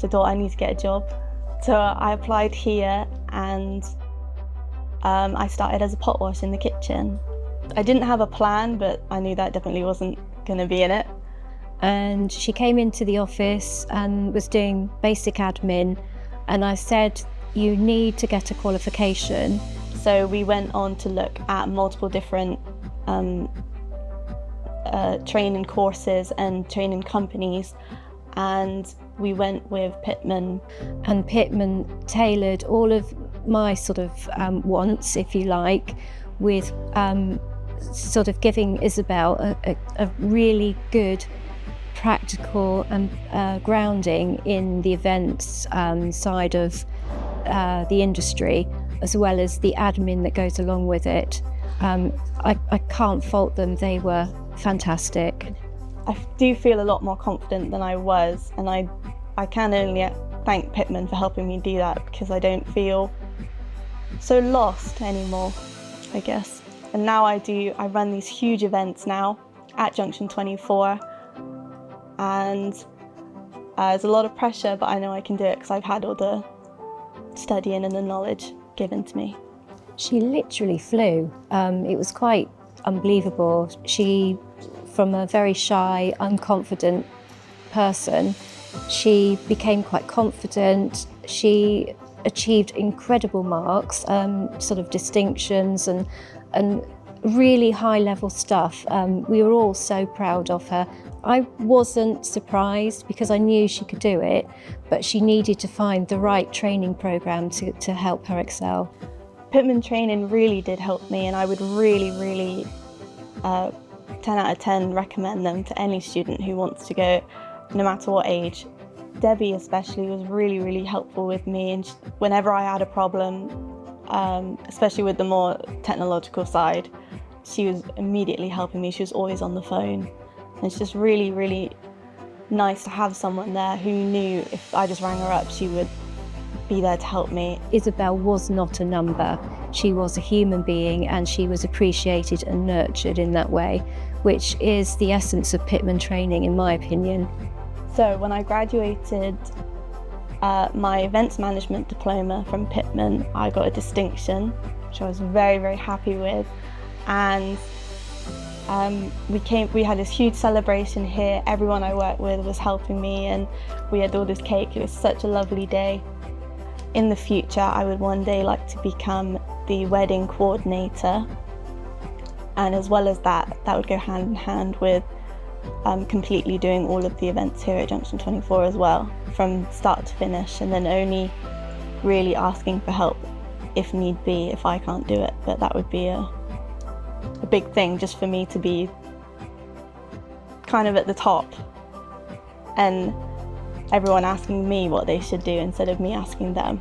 So I thought I need to get a job. So I applied here and I started as a pot wash in the kitchen. I didn't have a plan, but I knew that definitely wasn't going to be in it. And she came into the office and was doing basic admin, and I said, you need to get a qualification. So we went on to look at multiple different training courses and training companies, and we went with Pitman. And Pitman tailored all of my sort of wants, if you like, with sort of giving Isobel a really good practical and grounding in the events side of the industry, as well as the admin that goes along with it. I can't fault them, they were fantastic. I do feel a lot more confident than I was, and I can only thank Pitman for helping me do that, because I don't feel so lost anymore, I guess. And now I run these huge events now at Junction 24, and there's a lot of pressure, but I know I can do it because I've had all the studying and the knowledge given to me. She literally flew. It was quite unbelievable. She, from a very shy, unconfident person, she became quite confident. She achieved incredible marks, sort of distinctions and really high-level stuff. We were all so proud of her. I wasn't surprised because I knew she could do it, but she needed to find the right training program to help her excel. Pitman Training really did help me, and I would really, 10 out of 10 recommend them to any student who wants to go, no matter what age. Debbie especially was really, really helpful with me, and whenever I had a problem, especially with the more technological side, she was immediately helping me. She was always on the phone. And it's just really, really nice to have someone there who knew if I just rang her up, she would be there to help me. Isobel was not a number. She was a human being, and she was appreciated and nurtured in that way, which is the essence of Pitman Training, in my opinion. So when I graduated my events management diploma from Pitman, I got a distinction, which I was very, very happy with. And we had this huge celebration here. Everyone I worked with was helping me, and we had all this cake. It was such a lovely day. In the future, I would one day like to become the wedding coordinator. And as well as that would go hand in hand with completely doing all of the events here at Junction 24 as well, from start to finish, and then only really asking for help if need be, if I can't do it. But that would be a big thing, just for me to be kind of at the top and everyone asking me what they should do instead of me asking them.